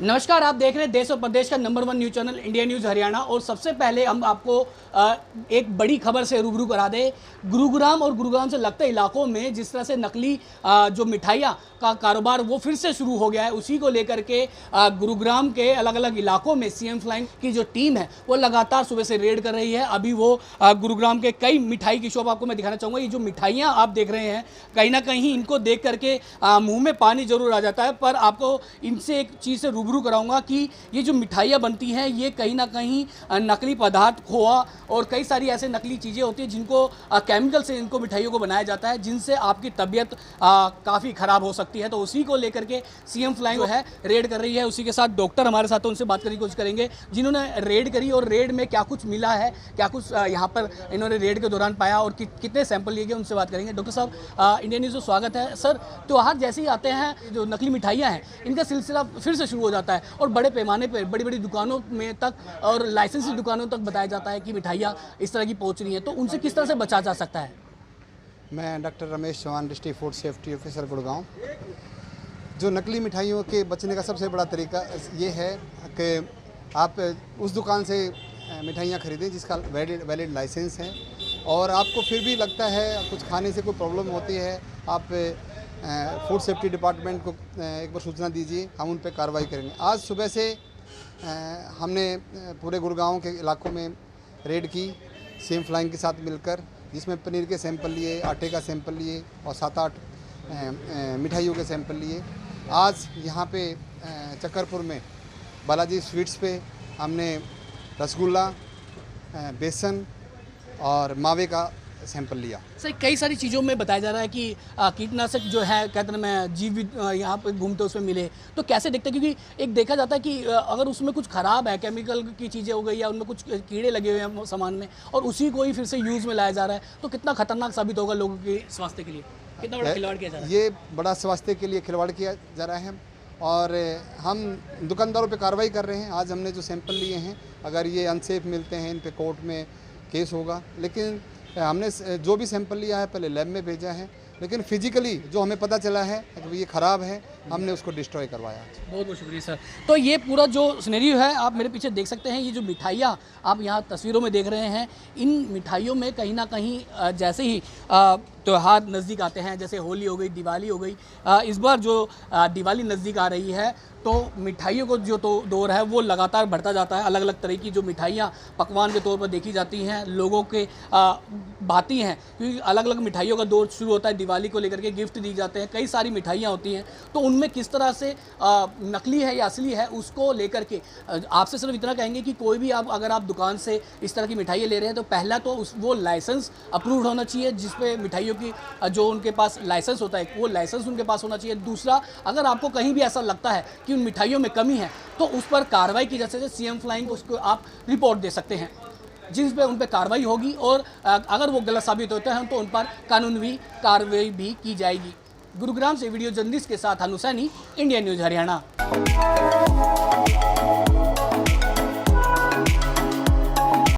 नमस्कार, आप देख रहे हैं देश और प्रदेश का number 1 news channel India news Haryana. और सबसे पहले हम आपको एक बड़ी खबर से रूबरू करा दें। गुरुग्राम और गुरुग्राम से लगते इलाकों में जिस तरह से नकली जो मिठाइयाँ का कारोबार वो फिर से शुरू हो गया है, उसी को लेकर के गुरुग्राम के अलग अलग इलाकों में सीएम फ्लाइंग की जो टीम है वो लगातार सुबह से रेड कर रही है। अभी वो गुरुग्राम के कई मिठाई की शॉप आपको मैं दिखाना चाहूँगा। ये जो मिठाइयाँ आप देख रहे हैं, कहीं ना कहीं इनको देख करके मुँह में पानी जरूर आ जाता है। पर आपको इनसे एक चीज़ से रूबरू कराऊंगा कि ये जो मिठाइयाँ बनती हैं ये कहीं ना कहीं नकली पदार्थ, खोआ और कई सारी ऐसे नकली चीज़ें होती हैं जिनको केमिकल से इनको मिठाइयों को बनाया जाता है, जिनसे आपकी तबीयत काफ़ी ख़राब हो सकती है। तो उसी को लेकर के सीएम फ्लाइंग जो है रेड कर रही है। उसी के साथ डॉक्टर हमारे साथ, उनसे बात करने की कोशिश करेंगे जिन्होंने रेड करी और रेड में क्या कुछ मिला है, क्या कुछ यहाँ पर इन्होंने रेड के दौरान पाया और कितने सैंपल लिए गए, उनसे बात करेंगे। डॉक्टर साहब, इंडिया न्यूज़ में स्वागत है। सर, त्योहार जैसे ही आते हैं, जो नकली मिठाइयाँ हैं इनका सिलसिला फिर से शुरू हो जाता है और बड़े पैमाने पर बड़ी बड़ी दुकानों में तक और लाइसेंसी दुकानों तक बताया जाता है कि मिठाइयाँ इस तरह की पहुँच रही हैं। तो उनसे किस तरह से बचा जा सकता है? मैं doctor Ramesh Chauhan, district food safety officer Gurgaon. जो नकली मिठाइयों के बचने का सबसे बड़ा तरीका ये है कि आप उस दुकान से मिठाइयाँ खरीदें जिसका वैलिड लाइसेंस है, और आपको फिर भी लगता है कुछ खाने से कोई प्रॉब्लम होती है, आप फूड सेफ्टी डिपार्टमेंट को एक बार सूचना दीजिए, हम उन पर कार्रवाई करेंगे। आज सुबह से हमने पूरे गुड़गांव के इलाकों में रेड की सीएम फ्लाइंग के साथ मिलकर, जिसमें पनीर के सैंपल लिए, आटे का सैंपल लिए और 7-8 मिठाइयों के सैंपल लिए। आज यहाँ पे चक्करपुर में बालाजी स्वीट्स पे हमने रसगुल्ला, बेसन और मावे का सैंपल लिया। सर, कई सारी चीज़ों में बताया जा रहा है कि कीटनाशक जो है, कहते हैं मैं जीवित यहाँ पे घूमते उसमें मिले, तो कैसे देखते हैं? क्योंकि एक देखा जाता है कि अगर उसमें कुछ ख़राब है, केमिकल की चीज़ें हो गई या उनमें कुछ कीड़े लगे हुए हैं सामान में, और उसी को ही फिर से यूज़ में लाया जा रहा है, तो कितना खतरनाक साबित होगा लोगों के स्वास्थ्य के लिए? कितना बड़ा खिलवाड़ किया जा रहा है? ये बड़ा स्वास्थ्य के लिए खिलवाड़ किया जा रहा है और हम दुकानदारों पे कार्रवाई कर रहे हैं। आज हमने जो सैंपल लिए हैं, अगर ये अनसेफ मिलते हैं इन पे कोर्ट में केस होगा। लेकिन हमने जो भी सैंपल लिया है पहले लैब में भेजा है, लेकिन फिजिकली जो हमें पता चला है कि ये ख़राब है, हमने उसको डिस्ट्रॉय करवाया। बहुत बहुत शुक्रिया सर। तो ये पूरा जो सिनेरियो है आप मेरे पीछे देख सकते हैं। ये जो मिठाइयाँ आप यहाँ तस्वीरों में देख रहे हैं, इन मिठाइयों में कहीं ना कहीं जैसे ही त्यौहार नज़दीक आते हैं, जैसे होली हो गई, दिवाली हो गई, इस बार जो दिवाली नज़दीक आ रही है तो मिठाइयों को जो तो दौर है वो लगातार बढ़ता जाता है। अलग अलग तरह की जो मिठाइयाँ पकवान के तौर पर देखी जाती हैं, लोगों के भाती हैं, क्योंकि अलग अलग मिठाइयों का दौर शुरू होता है। दिवाली को लेकर के गिफ्ट दी जाते हैं, कई सारी मिठाइयाँ होती हैं, तो उनमें किस तरह से नकली है या असली है उसको लेकर के आपसे सिर्फ इतना कहेंगे कि कोई भी अगर आप दुकान से इस तरह की मिठाइयाँ ले रहे हैं तो पहला तो वो लाइसेंस अप्रूव्ड होना चाहिए, जिस पे मिठाइयों की जो उनके पास लाइसेंस होता है वो लाइसेंस उनके पास होना चाहिए। दूसरा, अगर आपको कहीं भी ऐसा लगता है कि उन मिठाइयों में कमी है तो उस पर कार्रवाई की जा सकती है। सीएम फ्लाइंग उसको आप रिपोर्ट दे सकते हैं, जिस पे उन पर कार्रवाई होगी, और अगर वो गलत साबित होते हैं तो उन पर कानूनी कार्रवाई भी की जाएगी। गुरुग्राम से वीडियो जर्नलिस्ट के साथ हनु सैनी, इंडिया न्यूज़ हरियाणा।